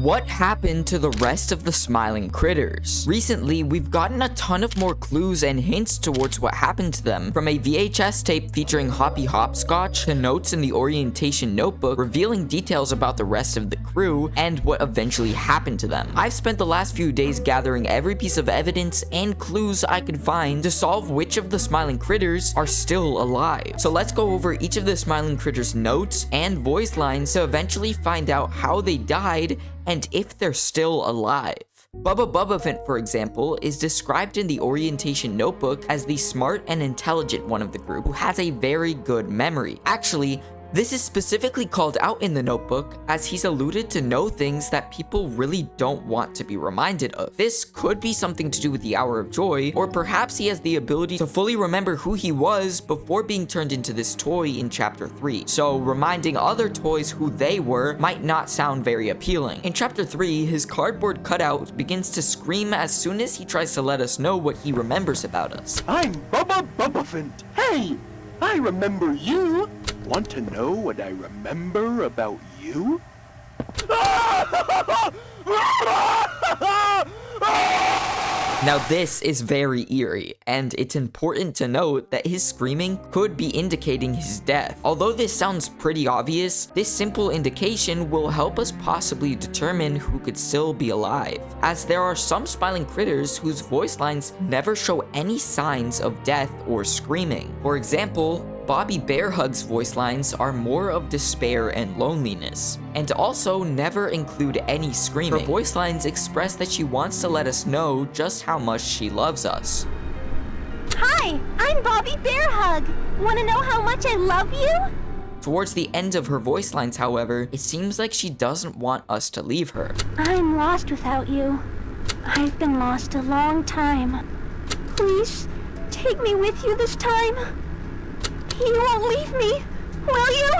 What happened to the rest of the smiling critters? Recently, we've gotten a ton of more clues and hints towards what happened to them, from a VHS tape featuring Hoppy Hopscotch to notes in the orientation notebook revealing details about the rest of the crew and what eventually happened to them. I've spent the last few days gathering every piece of evidence and clues I could find to solve which of the smiling critters are still alive. So let's go over each of the smiling critters' notes and voice lines to eventually find out how they died and if they're still alive. Bubba Bubbaphant, for example, is described in the orientation notebook as the smart and intelligent one of the group who has a very good memory. Actually, this is specifically called out in the notebook as he's alluded to know things that people really don't want to be reminded of. This could be something to do with the Hour of Joy, or perhaps he has the ability to fully remember who he was before being turned into this toy in Chapter 3. So reminding other toys who they were might not sound very appealing. In Chapter 3, his cardboard cutout begins to scream as soon as he tries to let us know what he remembers about us. I'm Bubba Bubbaphant. Hey, I remember you. Want to know what I remember about you? Now this is very eerie, and it's important to note that his screaming could be indicating his death. Although this sounds pretty obvious, this simple indication will help us possibly determine who could still be alive, as there are some smiling critters whose voice lines never show any signs of death or screaming. For example, Bobby BearHug's voice lines are more of despair and loneliness, and also never include any screaming. Her voice lines express that she wants to let us know just how much she loves us. Hi, I'm Bobby BearHug. Want to know how much I love you? Towards the end of her voice lines, however, it seems like she doesn't want us to leave her. I'm lost without you. I've been lost a long time. Please, take me with you this time. You won't leave me, will you?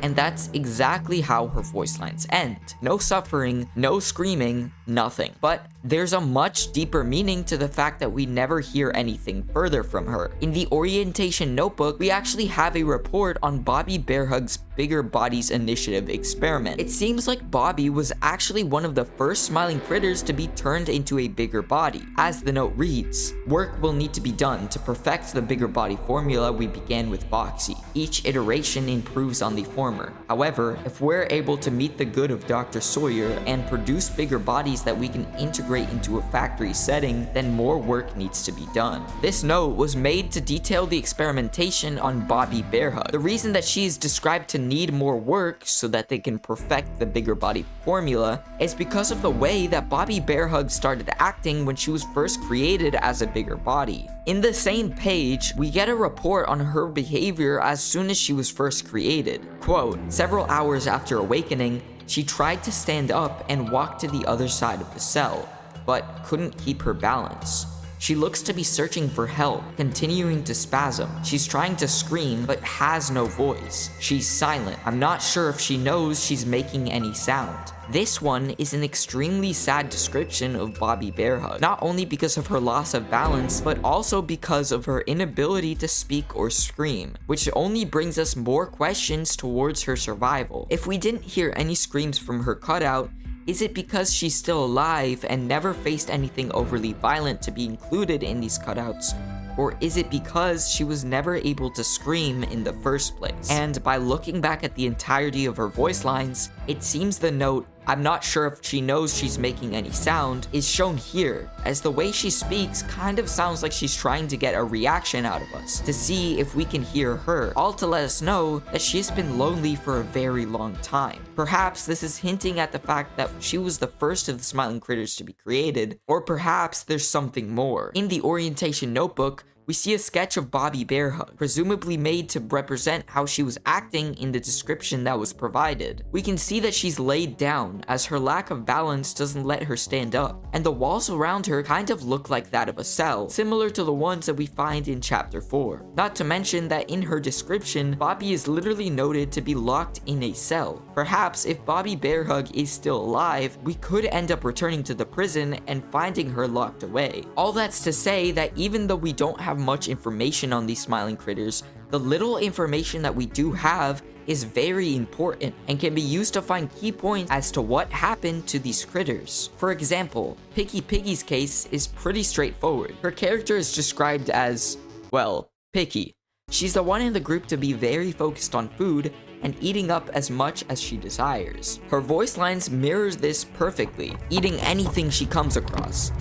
And that's exactly how her voice lines end. No suffering, no screaming, nothing. But there's a much deeper meaning to the fact that we never hear anything further from her. In the orientation notebook, we actually have a report on Bobby BearHug's Bigger Bodies Initiative experiment. It seems like Bobby was actually one of the first smiling critters to be turned into a bigger body. As the note reads, work will need to be done to perfect the bigger body formula we began with Boxy. Each iteration improves on the former. However, if we're able to meet the good of Dr. Sawyer and produce bigger bodies that we can integrate into a factory setting, then more work needs to be done. This note was made to detail the experimentation on Bobby BearHug. The reason that she is described to need more work so that they can perfect the bigger body formula is because of the way that Bobby BearHug started acting when she was first created as a bigger body. In the same page, we get a report on her behavior as soon as she was first created. Quote, several hours after awakening, she tried to stand up and walk to the other side of the cell, but couldn't keep her balance. She looks to be searching for help, continuing to spasm. She's trying to scream, but has no voice. She's silent. I'm not sure if she knows she's making any sound. This one is an extremely sad description of Bobby BearHug, not only because of her loss of balance, but also because of her inability to speak or scream, which only brings us more questions towards her survival. If we didn't hear any screams from her cutout, is it because she's still alive and never faced anything overly violent to be included in these cutouts? Or is it because she was never able to scream in the first place? And by looking back at the entirety of her voice lines, it seems the note, I'm not sure if she knows she's making any sound, is shown here, as the way she speaks kind of sounds like she's trying to get a reaction out of us, to see if we can hear her, all to let us know that she's been lonely for a very long time. Perhaps this is hinting at the fact that she was the first of the smiling critters to be created, or perhaps there's something more. In the orientation notebook, we see a sketch of Bobby BearHug, presumably made to represent how she was acting in the description that was provided. We can see that she's laid down, as her lack of balance doesn't let her stand up, and the walls around her kind of look like that of a cell, similar to the ones that we find in Chapter 4. Not to mention that in her description, Bobby is literally noted to be locked in a cell. Perhaps if Bobby BearHug is still alive, we could end up returning to the prison and finding her locked away. All that's to say that even though we don't have much information on these smiling critters, the little information that we do have is very important and can be used to find key points as to what happened to these critters. For example, PickyPiggy's case is pretty straightforward. Her character is described as, well, picky. She's the one in the group to be very focused on food and eating up as much as she desires. Her voice lines mirrors this perfectly, eating anything she comes across.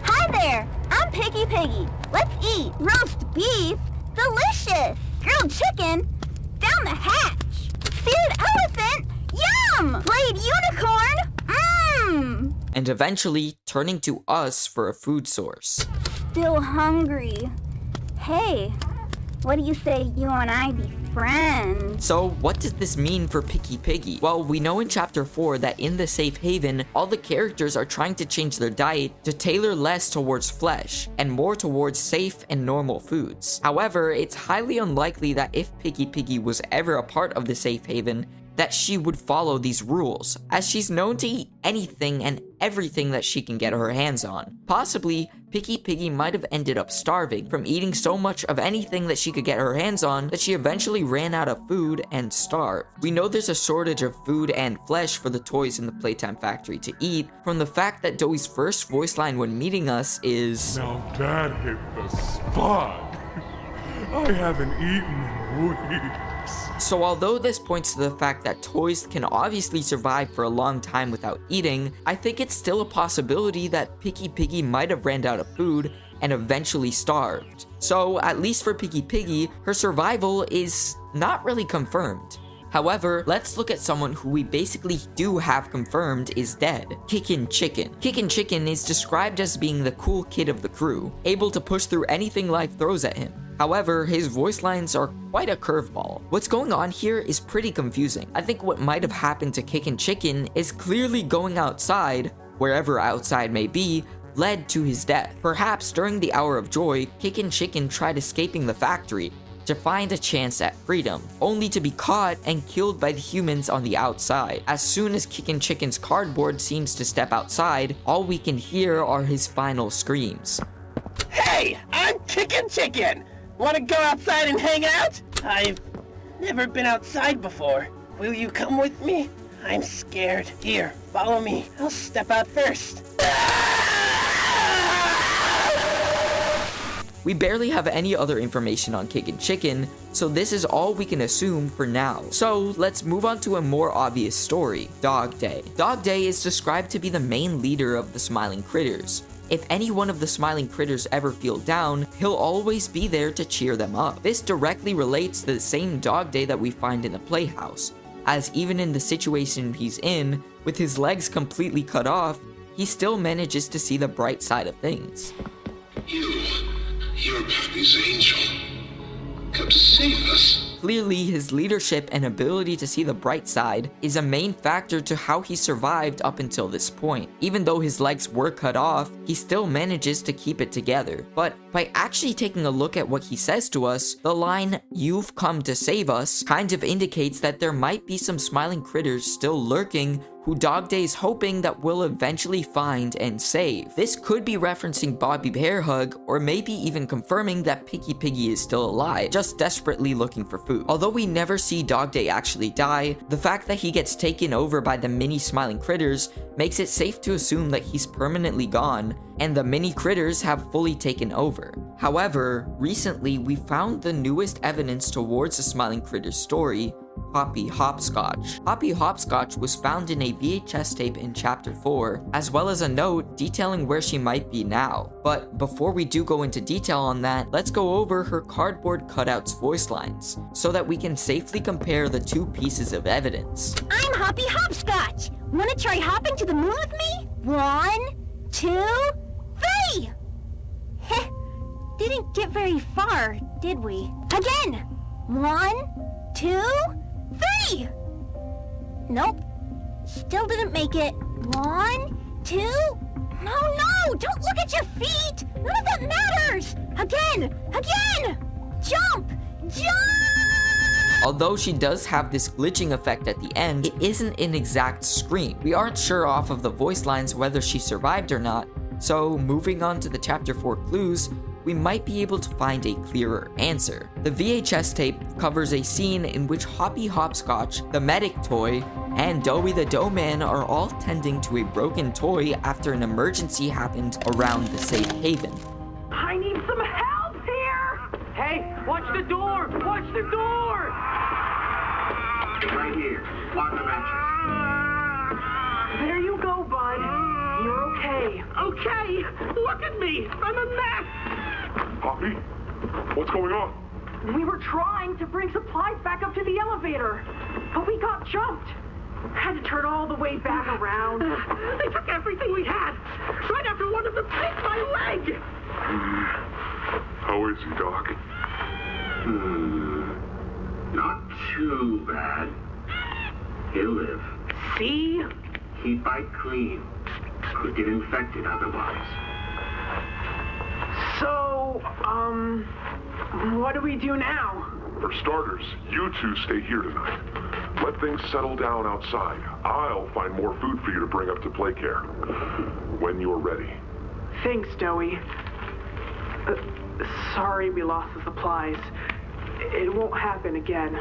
Hi there, I'm PickyPiggy. Let's eat. Roast beef, delicious. Grilled chicken, down the hatch. Seared elephant, yum. Played unicorn, mmm. And eventually turning to us for a food source. Still hungry. Hey, what do you say you and I be friends? So what does this mean for PickyPiggy? Well, we know in chapter 4 that in the safe haven, all the characters are trying to change their diet to tailor less towards flesh and more towards safe and normal foods. However, it's highly unlikely that if PickyPiggy was ever a part of the safe haven, that she would follow these rules, as she's known to eat anything and everything that she can get her hands on. Possibly, PickyPiggy might have ended up starving from eating so much of anything that she could get her hands on that she eventually ran out of food and starved. We know there's a shortage of food and flesh for the toys in the Playtime Factory to eat from the fact that Doey's first voice line when meeting us is, "Now that hit the spot. I haven't eaten in weeks." So although this points to the fact that toys can obviously survive for a long time without eating, I think it's still a possibility that PickyPiggy might have ran out of food and eventually starved. So at least for PickyPiggy, her survival is not really confirmed. However, let's look at someone who we basically do have confirmed is dead. KickinChicken. KickinChicken is described as being the cool kid of the crew, able to push through anything life throws at him. However, his voice lines are quite a curveball. What's going on here is pretty confusing. I think what might have happened to KickinChicken is clearly going outside, wherever outside may be, led to his death. Perhaps during the hour of joy, KickinChicken tried escaping the factory to find a chance at freedom, only to be caught and killed by the humans on the outside. As soon as KickinChicken's cardboard seems to step outside, all we can hear are his final screams. Hey, I'm KickinChicken! Wanna go outside and hang out? I've never been outside before. Will you come with me? I'm scared. Here, follow me. I'll step out first. We barely have any other information on KickinChicken, so this is all we can assume for now. So let's move on to a more obvious story, Dogday. Dogday is described to be the main leader of the Smiling Critters. If any one of the Smiling Critters ever feel down, he'll always be there to cheer them up. This directly relates to the same Dogday that we find in the playhouse, as even in the situation he's in, with his legs completely cut off, he still manages to see the bright side of things. You're Poppy's angel. Come to save us. Clearly, his leadership and ability to see the bright side is a main factor to how he survived up until this point. Even though his legs were cut off, he still manages to keep it together. But by actually taking a look at what he says to us, the line, "You've come to save us," kind of indicates that there might be some Smiling Critters still lurking who Dogday is hoping that we'll eventually find and save. This could be referencing Bobby BearHug, or maybe even confirming that PickyPiggy is still alive, just desperately looking for food. Although we never see Dogday actually die, the fact that he gets taken over by the mini Smiling Critters makes it safe to assume that he's permanently gone, and the mini critters have fully taken over. However, recently we found the newest evidence towards the Smiling Critters story, Hoppy Hopscotch. Hoppy Hopscotch was found in a VHS tape in chapter 4, as well as a note detailing where she might be now. But before we do go into detail on that, let's go over her cardboard cutouts voice lines, so that we can safely compare the two pieces of evidence. I'm Hoppy Hopscotch. Wanna try hopping to the moon with me? 1, 2, 3! Heh, didn't get very far, did we? Again! 1, 2, 3! Nope, still didn't make it. 1, 2... No, don't look at your feet! None of that matters! Again! Jump! Although she does have this glitching effect at the end, it isn't an exact scream. We aren't sure off of the voice lines whether she survived or not, so moving on to the chapter 4 clues, we might be able to find a clearer answer. The VHS tape covers a scene in which Hoppy Hopscotch, the medic toy, and Doughy the Doughman are all tending to a broken toy after an emergency happened around the safe haven. I need some help here! Hey, watch the door! Watch the door! Right here, on the mattress. There you go, bud. You're okay. Okay, look at me. I'm a mess. Poppy? What's going on? We were trying to bring supplies back up to the elevator, but we got jumped. Had to turn all the way back around. They took everything we had. Right after one of them bit my leg. How is he, Doc? Not too bad. He'll live. See? Keep Ike clean. Could get infected otherwise. So, what do we do now? For starters, you two stay here tonight. Let things settle down outside. I'll find more food for you to bring up to play care. When you're ready. Thanks, Doughy. Sorry we lost the supplies. It won't happen again.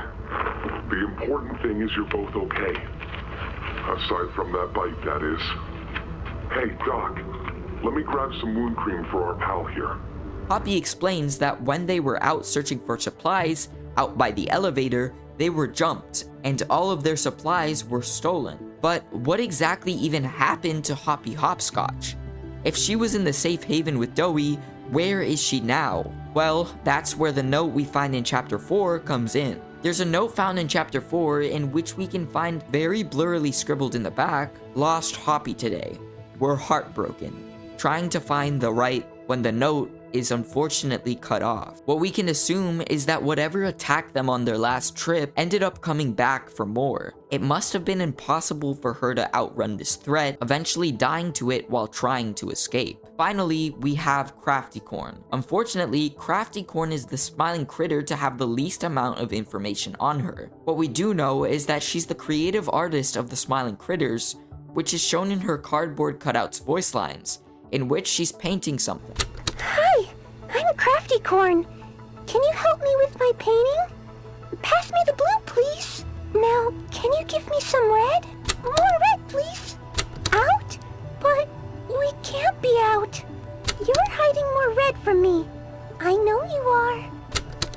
The important thing is you're both okay. Aside from that bite, that is. Hey, Doc, let me grab some wound cream for our pal here. Hoppy explains that when they were out searching for supplies out by the elevator, they were jumped and all of their supplies were stolen. But what exactly even happened to Hoppy Hopscotch? If she was in the safe haven with Doughy, where is she now? Well, that's where the note we find in Chapter 4 comes in. There's a note found in Chapter 4 in which we can find very blurrily scribbled in the back, "Lost Hoppy today. We're heartbroken. Trying to find the right when the note is unfortunately cut off." What we can assume is that whatever attacked them on their last trip ended up coming back for more. It must have been impossible for her to outrun this threat, eventually dying to it while trying to escape. Finally, we have CraftyCorn. Unfortunately, CraftyCorn is the smiling critter to have the least amount of information on her. What we do know is that she's the creative artist of the smiling critters, which is shown in her cardboard cutouts voice lines, in which she's painting something. Hi, I'm CraftyCorn. Can you help me with my painting? Pass me the blue, please. Now, can you give me some red? More red, please. Out? But we can't be out. You're hiding more red from me. I know you are.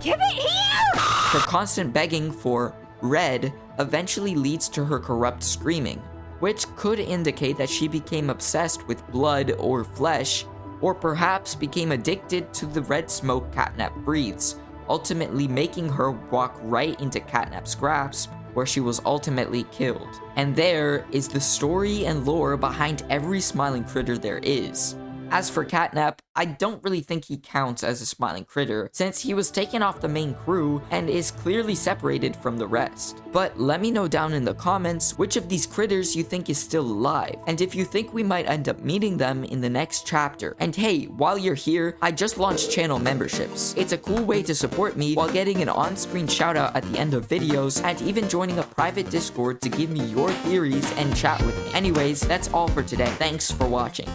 Give it here! Her constant begging for red eventually leads to her corrupt screaming, which could indicate that she became obsessed with blood or flesh, or perhaps became addicted to the red smoke Catnap breathes, ultimately making her walk right into Catnap's grasp, where she was ultimately killed. And there is the story and lore behind every smiling critter there is. As for Catnap, I don't really think he counts as a smiling critter, since he was taken off the main crew and is clearly separated from the rest. But let me know down in the comments which of these critters you think is still alive, and if you think we might end up meeting them in the next chapter. And hey, while you're here, I just launched channel memberships. It's a cool way to support me while getting an on-screen shoutout at the end of videos, and even joining a private Discord to give me your theories and chat with me. Anyways, that's all for today. Thanks for watching.